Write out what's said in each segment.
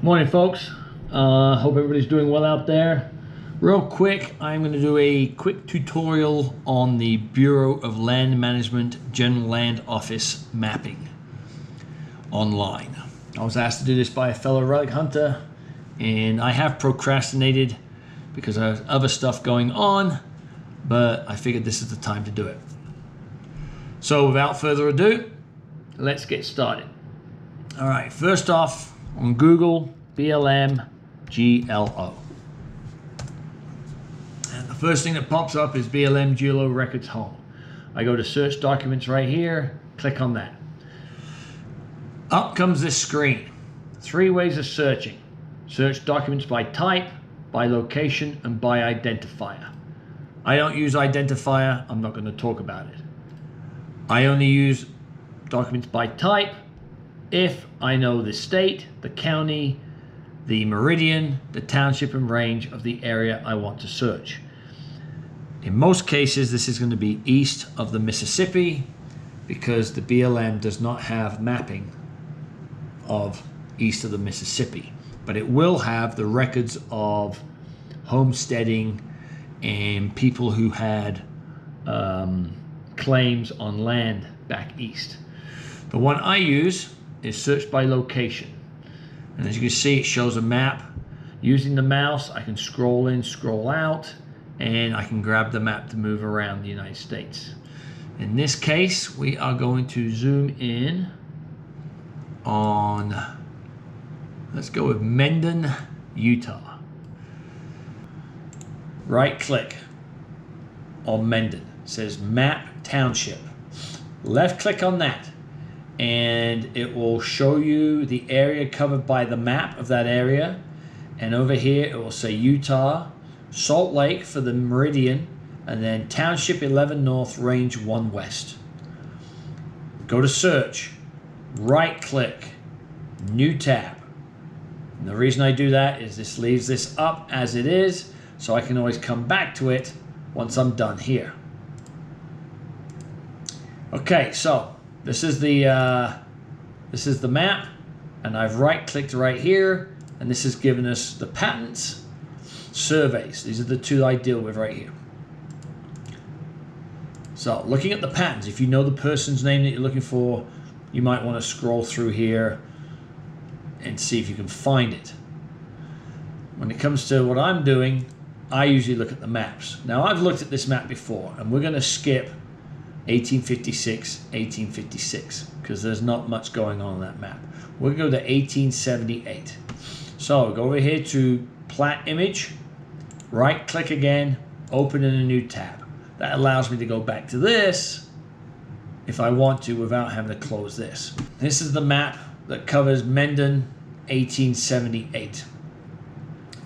Morning, folks. Hope everybody's doing well out there. Real quick, I'm going to do a quick tutorial on the Bureau of Land Management General Land Office mapping online. I was asked to do this by a fellow relic hunter, and I have procrastinated because I have other stuff going on, but I figured this is the time to do it. So without further ado, let's get started. All right, first off, on Google, BLM GLO. And the first thing that pops up is BLM GLO Records Home. I go to search documents right here, click on that. Up comes this screen. 3 ways of searching. Search documents by type, by location, and by identifier. I don't use identifier, I'm not going to talk about it. I only use documents by type if I know the state, the county, the meridian, the township and range of the area I want to search. In most cases, this is going to be east of the Mississippi because the BLM does not have mapping of east of the Mississippi, but it will have the records of homesteading and people who had claims on land back east. The one I use is search by location. And as you can see, it shows a map. Using the mouse, I can scroll in, scroll out, and I can grab the map to move around the United States. In this case, we are going to zoom in on, let's go with Mendon, Utah. Right click on Mendon. It says Map Township. Left click on that, and it will show you the area covered by the map of that area. And over here it will say Utah, Salt Lake for the meridian, and then Township 11 North, Range 1 West. Go to search, right click, new tab. And the reason I do that is this leaves this up as it is, so I can always come back to it once I'm done here. Okay, so this is the map, and I've right-clicked right here, and this has given us the patents, surveys. These are the 2 I deal with right here. So, looking at the patents, if you know the person's name that you're looking for, you might want to scroll through here and see if you can find it. When it comes to what I'm doing, I usually look at the maps. Now, I've looked at this map before, and we're going to skip 1856, 1856, because there's not much going on that map. We'll go to 1878. So go over here to Plat Image, right click again, open in a new tab. That allows me to go back to this if I want to without having to close this. This is the map that covers Mendon, 1878.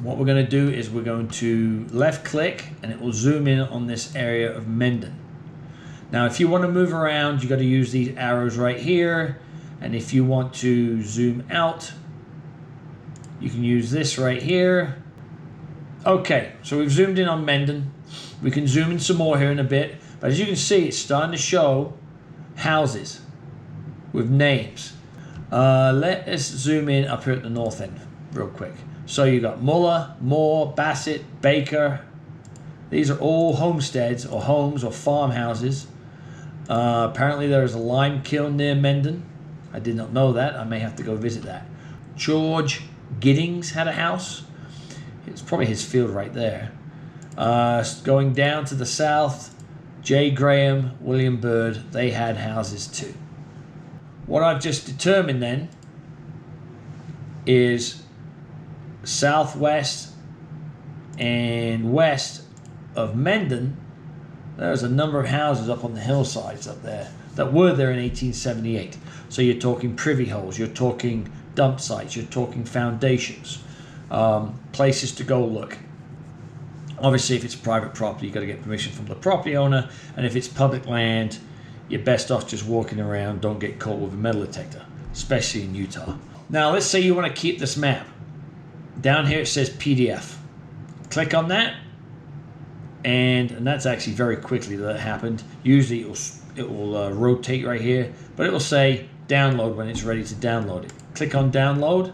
What we're going to do is we're going to left click, and it will zoom in on this area of Mendon. Now, if you want to move around, you got to use these arrows right here. And if you want to zoom out, you can use this right here. Okay, so we've zoomed in on Mendon. We can zoom in some more here in a bit. But as you can see, it's starting to show houses with names. Let us zoom in up here at the north end real quick. So you got Muller, Moore, Bassett, Baker. These are all homesteads or homes or farmhouses. Apparently there is a lime kiln near Mendon. I did not know that. I may have to go visit that. George Giddings had a house. It's probably his field right there. Going down to the south, J. Graham, William Byrd, they had houses too. What I've just determined then is southwest and west of Mendon, there's a number of houses up on the hillsides up there that were there in 1878. So you're talking privy holes, you're talking dump sites, you're talking foundations, places to go look. Obviously, if it's private property, you've got to get permission from the property owner, and if it's public land, you're best off just walking around. Don't get caught with a metal detector, especially in Utah. Now, let's say you want to keep this map. Down here it says PDF. Click on that, and that's actually very quickly that happened. Usually it will rotate right here, but it will say download when it's ready to download it. Click on download,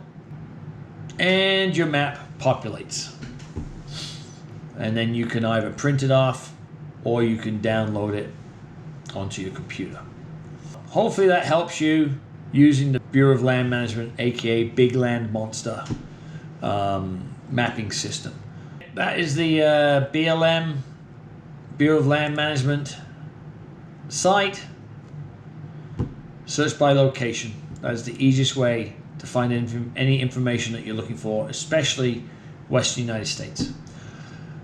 and your map populates. And then you can either print it off or you can download it onto your computer. Hopefully that helps you using the Bureau of Land Management, aka Big Land Monster mapping system. That is the BLM, Bureau of Land Management site. Search by location. That is the easiest way to find any information that you're looking for, especially Western United States.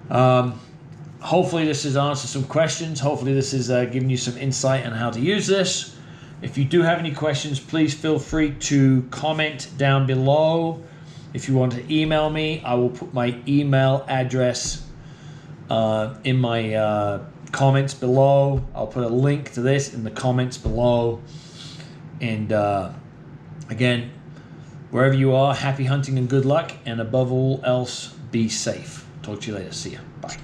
Hopefully this has answered some questions. Hopefully this has given you some insight on how to use this. If you do have any questions, please feel free to comment down below. If you want to email me, I will put my email address in my comments below. I'll put a link to this in the comments below. And again, wherever you are, happy hunting and good luck. And above all else, be safe. Talk to you later. See ya. Bye.